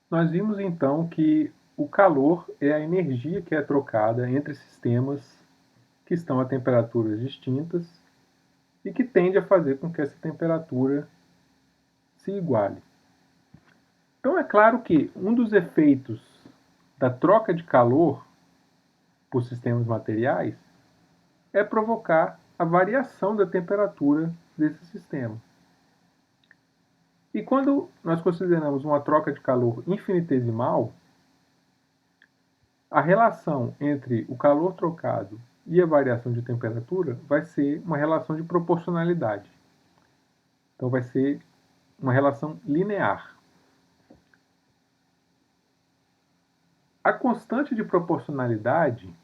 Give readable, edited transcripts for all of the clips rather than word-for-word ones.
Nós vimos então que o calor é a energia que é trocada entre sistemas que estão a temperaturas distintas e que tende a fazer com que essa temperatura se iguale. Então é claro que um dos efeitos da troca de calor por sistemas materiais é provocar a variação da temperatura desse sistema. E quando nós consideramos uma troca de calor infinitesimal, a relação entre o calor trocado e a variação de temperatura vai ser uma relação de proporcionalidade. Então vai ser uma relação linear. A constante de proporcionalidade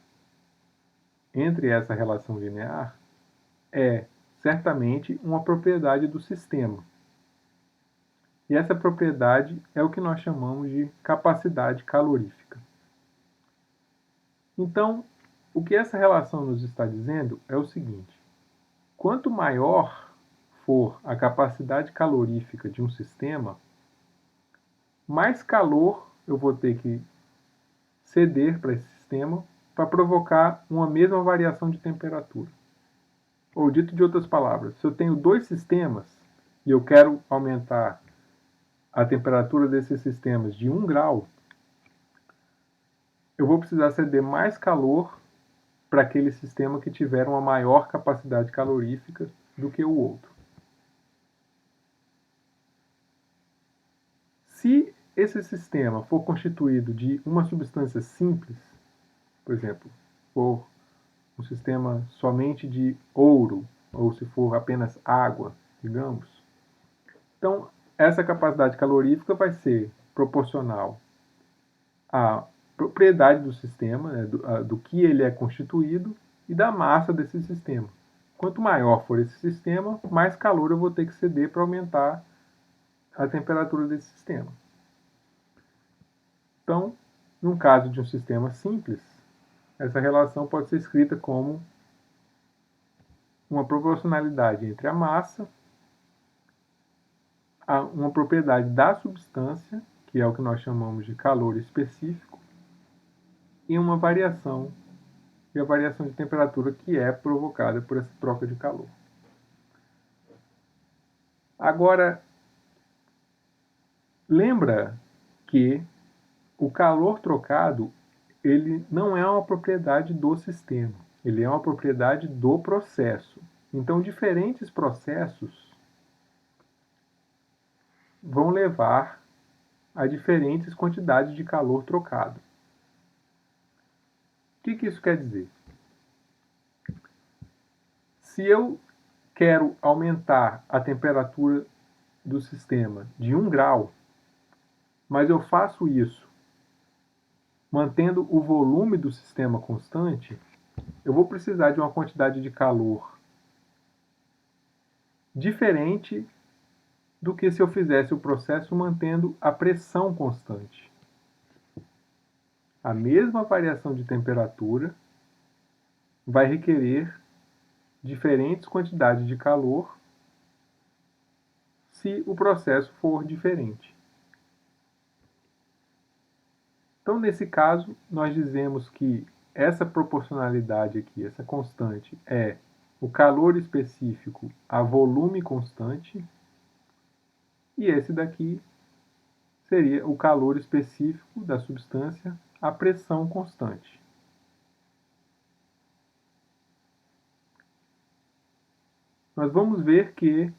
entre essa relação linear é certamente uma propriedade do sistema. E essa propriedade é o que nós chamamos de capacidade calorífica. Então, o que essa relação nos está dizendo é o seguinte: quanto maior for a capacidade calorífica de um sistema, mais calor eu vou ter que ceder para esse sistema para provocar uma mesma variação de temperatura. Ou dito de outras palavras, se eu tenho dois sistemas e eu quero aumentar a temperatura desses sistemas de 1 grau, eu vou precisar ceder mais calor para aquele sistema que tiver uma maior capacidade calorífica do que o outro. Se esse sistema for constituído de uma substância simples, por exemplo, for um sistema somente de ouro, ou se for apenas água, digamos, então essa capacidade calorífica vai ser proporcional à propriedade do sistema, né, do que ele é constituído e da massa desse sistema. Quanto maior for esse sistema, mais calor eu vou ter que ceder para aumentar a temperatura desse sistema. Então, num caso de um sistema simples, essa relação pode ser escrita como uma proporcionalidade entre a massa, uma propriedade da substância, que é o que nós chamamos de calor específico, e uma variação, e a variação de temperatura que é provocada por essa troca de calor. Agora, lembra que o calor trocado ele não é uma propriedade do sistema, ele é uma propriedade do processo. Então, diferentes processos vão levar a diferentes quantidades de calor trocado. O que isso quer dizer? Se eu quero aumentar a temperatura do sistema de 1 grau, mas eu faço isso mantendo o volume do sistema constante, eu vou precisar de uma quantidade de calor diferente do que se eu fizesse o processo mantendo a pressão constante. A mesma variação de temperatura vai requerer diferentes quantidades de calor se o processo for diferente. Então, nesse caso, nós dizemos que essa proporcionalidade aqui, essa constante, é o calor específico a volume constante, e esse daqui seria o calor específico da substância a pressão constante. Nós vamos ver que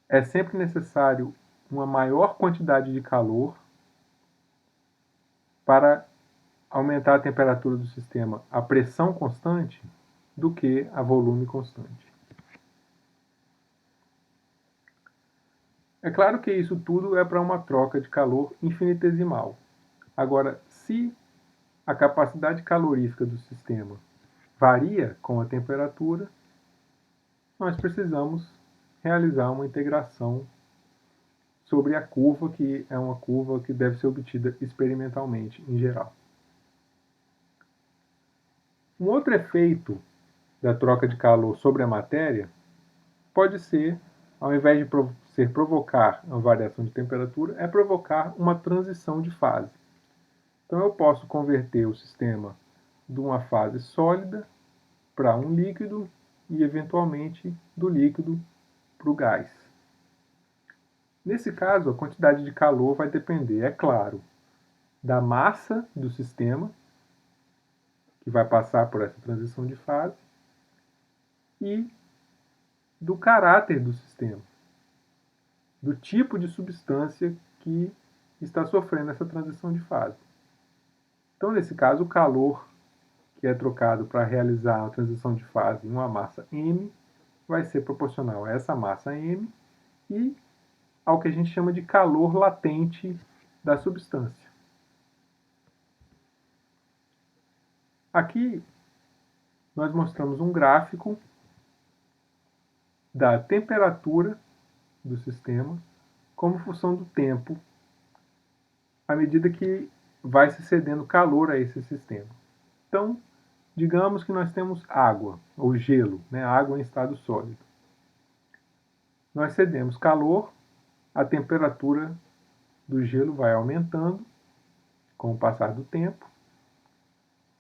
é sempre necessário uma maior quantidade de calor para aumentar a temperatura do sistema a pressão constante do que a volume constante. É claro que isso tudo é para uma troca de calor infinitesimal. Agora, se a capacidade calorífica do sistema varia com a temperatura, nós precisamos realizar uma integração sobre a curva, que é uma curva que deve ser obtida experimentalmente em geral. Um outro efeito da troca de calor sobre a matéria pode ser, ao invés de ser provocar uma variação de temperatura, é provocar uma transição de fase. Então eu posso converter o sistema de uma fase sólida para um líquido e, eventualmente, do líquido para o gás. Nesse caso, a quantidade de calor vai depender, é claro, da massa do sistema, que vai passar por essa transição de fase, e do caráter do sistema, do tipo de substância que está sofrendo essa transição de fase. Então, nesse caso, o calor que é trocado para realizar a transição de fase em uma massa M vai ser proporcional a essa massa M e ao que a gente chama de calor latente da substância. Aqui nós mostramos um gráfico da temperatura do sistema como função do tempo, à medida que vai se cedendo calor a esse sistema. Então, digamos que nós temos água, ou gelo, né? Água em estado sólido. Nós cedemos calor, a temperatura do gelo vai aumentando com o passar do tempo,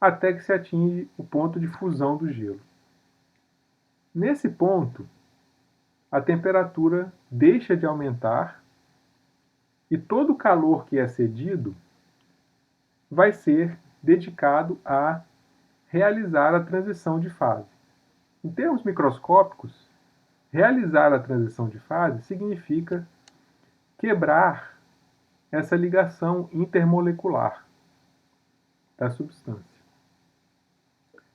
até que se atinge o ponto de fusão do gelo. Nesse ponto, a temperatura deixa de aumentar e todo o calor que é cedido vai ser dedicado a realizar a transição de fase. Em termos microscópicos, realizar a transição de fase significa quebrar essa ligação intermolecular da substância.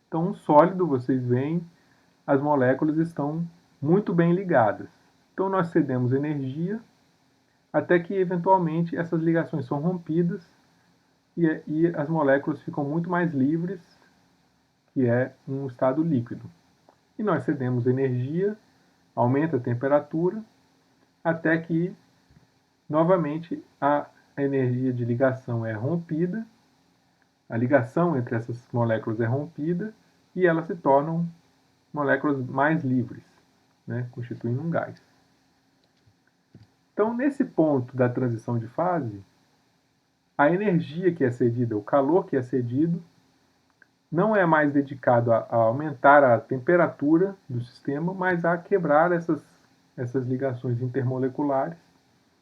Então, um sólido, vocês veem, as moléculas estão muito bem ligadas. Então, nós cedemos energia até que, eventualmente, essas ligações são rompidas e as moléculas ficam muito mais livres, que é um estado líquido. E nós cedemos energia, aumenta a temperatura, até que, novamente, a energia de ligação é rompida, a ligação entre essas moléculas é rompida e elas se tornam moléculas mais livres, né, constituindo um gás. Então, nesse ponto da transição de fase, a energia que é cedida, o calor que é cedido, não é mais dedicado a aumentar a temperatura do sistema, mas a quebrar essas ligações intermoleculares.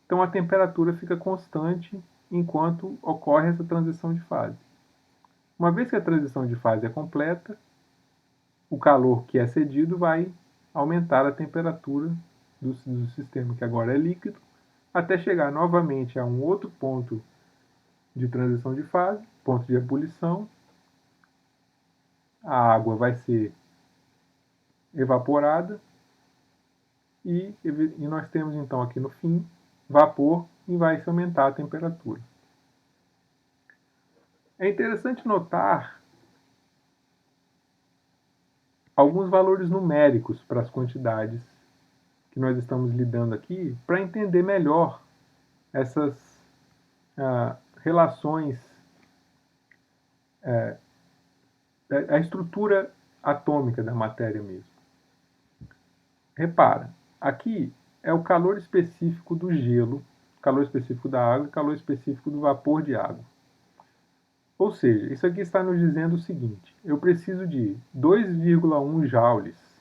Então, a temperatura fica constante enquanto ocorre essa transição de fase. Uma vez que a transição de fase é completa, o calor que é cedido vai aumentar a temperatura do sistema, que agora é líquido, até chegar novamente a um outro ponto de transição de fase, ponto de ebulição. A água vai ser evaporada e nós temos então aqui no fim vapor e vai se aumentar a temperatura. É interessante notar alguns valores numéricos para as quantidades que nós estamos lidando aqui, para entender melhor essas relações, a estrutura atômica da matéria mesmo. Repara, aqui é o calor específico do gelo, calor específico da água e calor específico do vapor de água. Ou seja, isso aqui está nos dizendo o seguinte: eu preciso de 2,1 joules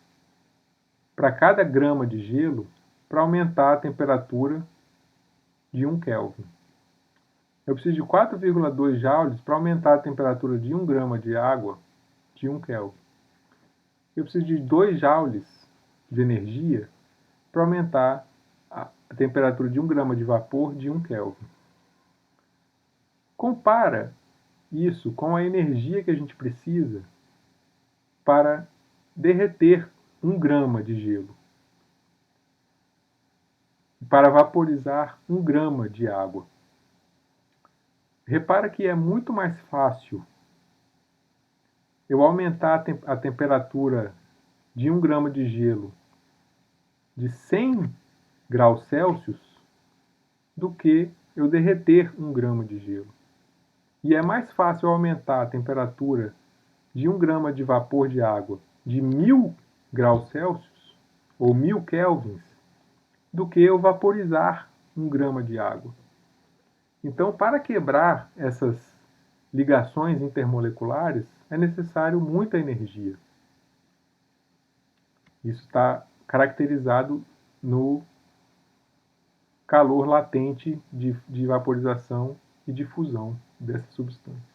para cada grama de gelo para aumentar a temperatura de 1 Kelvin. Eu preciso de 4,2 joules para aumentar a temperatura de 1 grama de água de 1 Kelvin. Eu preciso de 2 joules de energia para aumentar a temperatura de 1 grama de vapor de 1 Kelvin. Compara isso com a energia que a gente precisa para derreter 1 grama de gelo, para vaporizar 1 grama de água. Repara que é muito mais fácil eu aumentar a temperatura de 1 grama de gelo de 100 graus Celsius do que eu derreter 1 grama de gelo. E é mais fácil aumentar a temperatura de 1 grama de vapor de água de 1000 graus Celsius, ou 1000 kelvins, do que eu vaporizar 1 grama de água. Então, para quebrar essas ligações intermoleculares, é necessário muita energia. Isso está caracterizado no calor latente de vaporização e de fusão dessa substância.